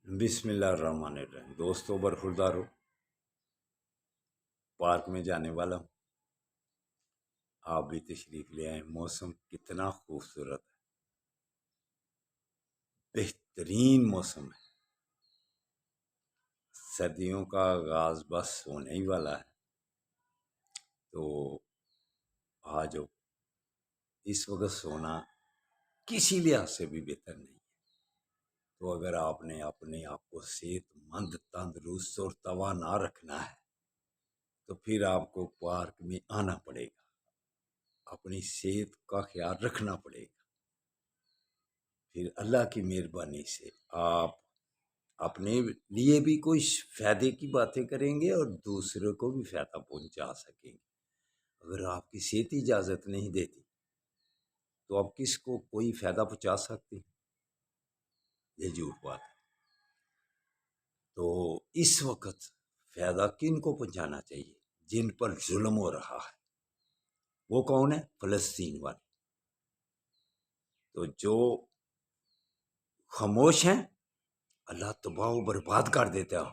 بسم اللہ الرحمن الرحیم۔ دوستوں برخوردار ہو، پارک میں جانے والا ہوں، آپ بھی تشریف لے آئیں۔ موسم کتنا خوبصورت ہے، بہترین موسم ہے۔ سردیوں کا آغاز بس ہونے ہی والا ہے، تو آج اس وقت سونا کسی لحاظ سے بھی بہتر نہیں ہے۔ تو اگر آپ نے اپنے آپ کو صحت مند، تندرست اور توانا رکھنا ہے تو پھر آپ کو پارک میں آنا پڑے گا، اپنی صحت کا خیال رکھنا پڑے گا۔ پھر اللہ کی مہربانی سے آپ اپنے لیے بھی کوئی فائدے کی باتیں کریں گے اور دوسروں کو بھی فائدہ پہنچا سکیں گے۔ اگر آپ کی صحت اجازت نہیں دیتی تو آپ کس کو کوئی فائدہ پہنچا سکتے؟ یہ جھوٹ بات ہے۔ تو اس وقت فائدہ کن کو پہنچانا چاہیے؟ جن پر ظلم ہو رہا ہے۔ وہ کون ہے؟ فلسطین والے۔ تو جو خاموش ہیں اللہ تباہ و برباد کر دیتا ہے۔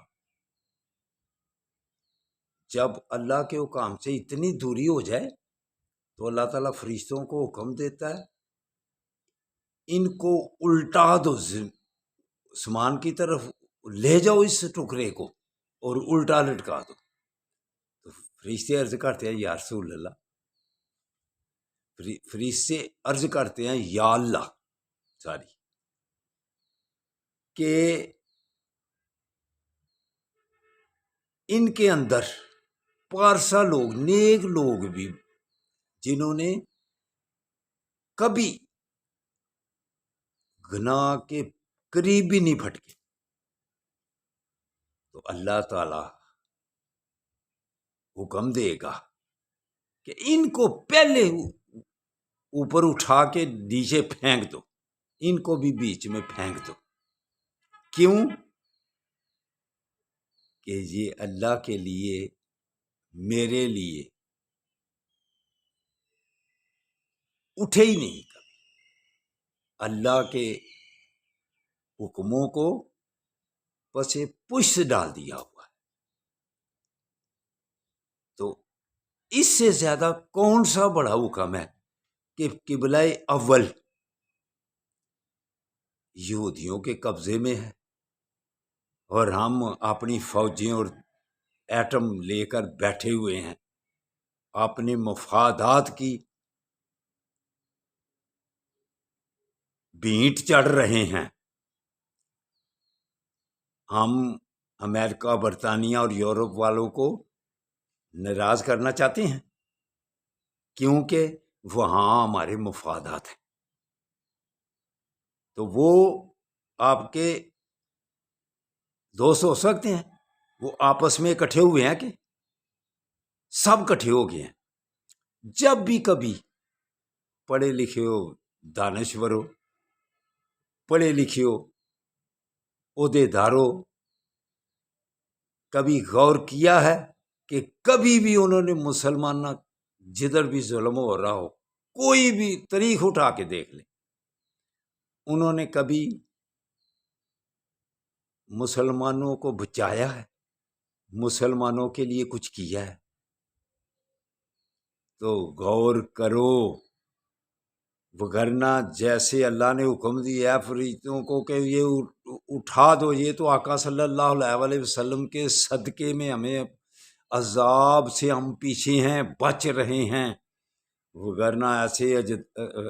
جب اللہ کے حکام سے اتنی دوری ہو جائے تو اللہ تعالیٰ فرشتوں کو حکم دیتا ہے، ان کو الٹا دو، سمان کی طرف لے جاؤ اس ٹکڑے کو اور الٹا لٹکا دو۔ تو فرشتے عرض کرتے ہیں یا رسول اللہ، فرشتے عرض کرتے ہیں یا اللہ کہ ان کے اندر پارسا لوگ، نیک لوگ بھی، جنہوں نے کبھی گناہ کے قریب بھی نہیں پھٹکے، تو اللہ تعالی حکم دے گا کہ ان کو پہلے اوپر اٹھا کے نیچے پھینک دو، ان کو بھی بیچ میں پھینک دو۔ کیوں؟ کہ یہ اللہ کے لیے، میرے لیے اٹھے ہی نہیں کبھی، اللہ کے حکموں کو پس پشت ڈال دیا ہوا ہے۔ تو اس سے زیادہ کون سا بڑا حکم ہے کہ قبلہ اول یہودیوں کے قبضے میں ہے اور ہم اپنی فوجیں اور ایٹم لے کر بیٹھے ہوئے ہیں، اپنے مفادات کی بھینٹ چڑھ رہے ہیں۔ ہم امریکہ، برطانیہ اور یورپ والوں کو ناراض کرنا چاہتے ہیں کیونکہ وہاں ہمارے مفادات ہیں۔ تو وہ آپ کے دوست ہو سکتے ہیں، وہ آپس میں اکٹھے ہوئے ہیں کہ سب اکٹھے ہو گئے ہیں۔ جب بھی کبھی پڑھے لکھے ہو، دانشور ہو، پڑھے لکھے ہو، عہدے دار ہو، کبھی غور کیا ہے کہ کبھی بھی انہوں نے مسلمان، جدھر بھی ظلم ہو رہا ہو، کوئی بھی تاریخ اٹھا کے دیکھ لیں، انہوں نے کبھی مسلمانوں کو بچایا ہے، مسلمانوں کے لیے کچھ کیا ہے؟ تو غور کرو، وگرنہ جیسے اللہ نے حکم دیا ہے فرشتوں کو کہ یہ اٹھا دو، یہ تو آقا صلی اللہ علیہ وسلم کے صدقے میں ہمیں عذاب سے ہم پیچھے ہیں، بچ رہے ہیں، وگرنہ ایسے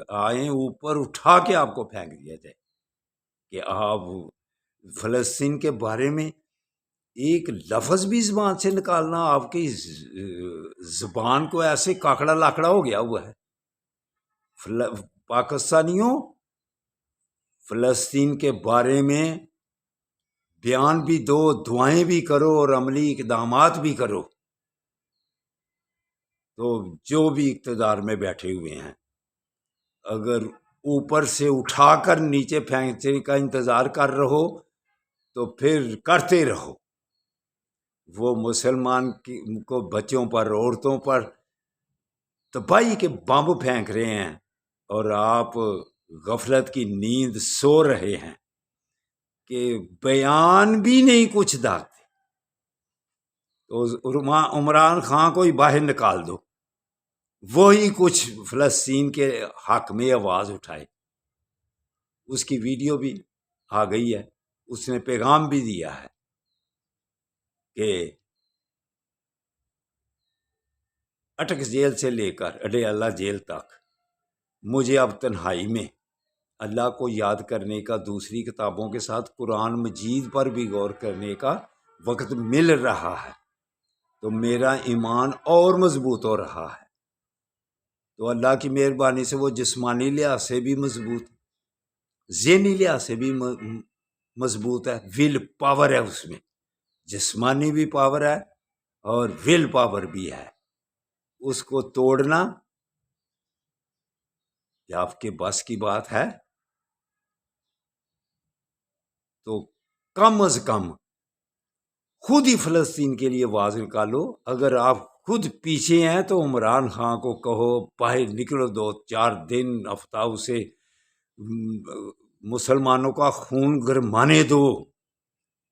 آئیں اوپر اٹھا کے آپ کو پھینک دیا جائے کہ آپ فلسطین کے بارے میں ایک لفظ بھی زبان سے نکالنا آپ کی زبان کو ایسے کاکڑا لاکڑا ہو گیا ہوا ہے۔ پاکستانیوں، فلسطین کے بارے میں بیان بھی دو، دعائیں بھی کرو اور عملی اقدامات بھی کرو، تو جو بھی اقتدار میں بیٹھے ہوئے ہیں اگر اوپر سے اٹھا کر نیچے پھینکنے کا انتظار کر رہو تو پھر کرتے رہو۔ وہ مسلمان کو بچوں پر، عورتوں پر تباہی کے بم پھینک رہے ہیں اور آپ غفلت کی نیند سو رہے ہیں کہ بیان بھی نہیں کچھ داغتے، تو عمران خان کو ہی باہر نکال دو، وہی کچھ فلسطین کے حق میں آواز اٹھائے۔ اس کی ویڈیو بھی آ گئی ہے، اس نے پیغام بھی دیا ہے کہ اٹک جیل سے لے کر اڈیالہ جیل تک مجھے اب تنہائی میں اللہ کو یاد کرنے کا، دوسری کتابوں کے ساتھ قرآن مجید پر بھی غور کرنے کا وقت مل رہا ہے، تو میرا ایمان اور مضبوط ہو رہا ہے۔ تو اللہ کی مہربانی سے وہ جسمانی لحاظ سے بھی مضبوط، ذہنی لحاظ سے بھی مضبوط ہے، ول پاور ہے اس میں، جسمانی بھی پاور ہے اور ول پاور بھی ہے۔ اس کو توڑنا یا آپ کے بس کی بات ہے؟ تو کم از کم خود ہی فلسطین کے لیے آواز نکالو۔ اگر آپ خود پیچھے ہیں تو عمران خان کو کہو باہر نکلو، 2-4 دن ہفتہ اسے مسلمانوں کا خون گرمانے دو،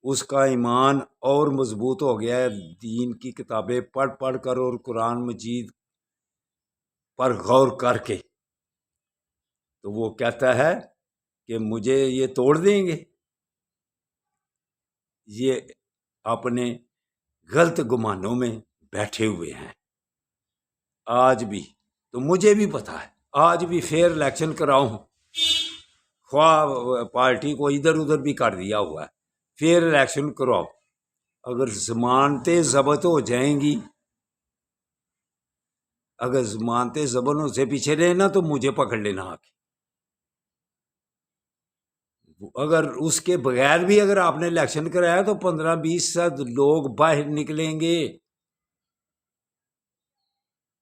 اس کا ایمان اور مضبوط ہو گیا ہے دین کی کتابیں پڑھ پڑھ کر اور قرآن مجید پر غور کر کے۔ تو وہ کہتا ہے کہ مجھے یہ توڑ دیں گے، یہ اپنے غلط گمانوں میں بیٹھے ہوئے ہیں۔ آج بھی تو مجھے بھی پتا ہے، آج بھی فیئر الیکشن کراؤں، خواہ پارٹی کو ادھر ادھر بھی کر دیا ہوا ہے، فیئر الیکشن کراؤ، اگر ضمانتیں ضبط ہو جائیں گی، اگر ضمانتیں ضبط سے پیچھے رہنا تو مجھے پکڑ لینا آ کے۔ اگر اس کے بغیر بھی اگر آپ نے الیکشن کرایا تو 15-20% لوگ باہر نکلیں گے۔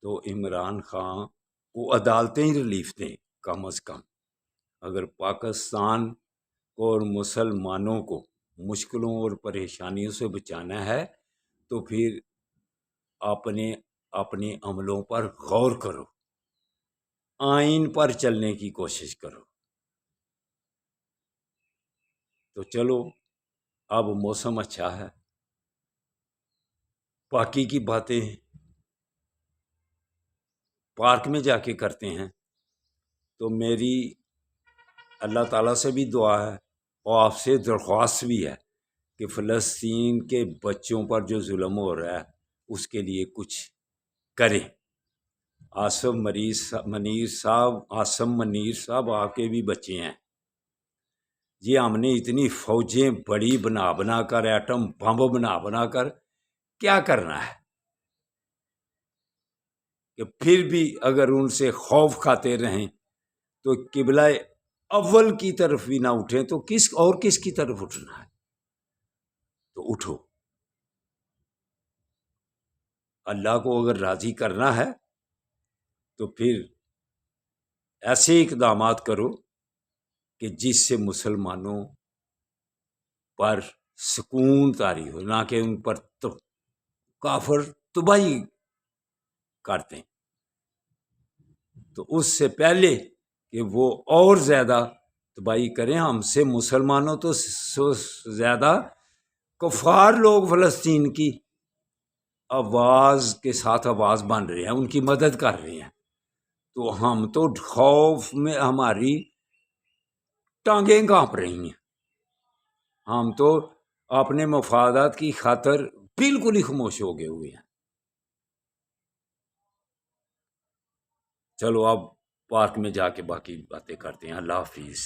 تو عمران خان کو عدالتیں ہی ریلیف دیں کم از کم۔ اگر پاکستان کو اور مسلمانوں کو مشکلوں اور پریشانیوں سے بچانا ہے تو پھر اپنے عملوں پر غور کرو، آئین پر چلنے کی کوشش کرو۔ تو چلو اب موسم اچھا ہے، باقی کی باتیں پارک میں جا کے کرتے ہیں۔ تو میری اللہ تعالیٰ سے بھی دعا ہے اور آپ سے درخواست بھی ہے کہ فلسطین کے بچوں پر جو ظلم ہو رہا ہے اس کے لیے کچھ کریں۔ عاصم منیر صاحب آپ کے بھی بچے ہیں، یہ ہم نے اتنی فوجیں بڑی بنا کر، ایٹم بم بنا کر کیا کرنا ہے کہ پھر بھی اگر ان سے خوف کھاتے رہیں تو قبلہ اول کی طرف بھی نہ اٹھیں تو کس کی طرف اٹھنا ہے؟ تو اٹھو، اللہ کو اگر راضی کرنا ہے تو پھر ایسے اقدامات کرو کہ جس سے مسلمانوں پر سکون طاری ہو، نہ کہ ان پر کافر تباہی کرتے ہیں۔ تو اس سے پہلے کہ وہ اور زیادہ تباہی کریں، ہم سے مسلمانوں تو زیادہ کفار لوگ فلسطین کی آواز کے ساتھ آواز بن رہے ہیں، ان کی مدد کر رہے ہیں۔ تو ہم تو خوف میں ہماری ٹانگیں کانپ رہی ہیں، ہم تو اپنے مفادات کی خاطر بالکل ہی خاموش ہو گئے ہوئے ہیں۔ چلو اب پارک میں جا کے باقی باتیں کرتے ہیں۔ اللہ حافظ۔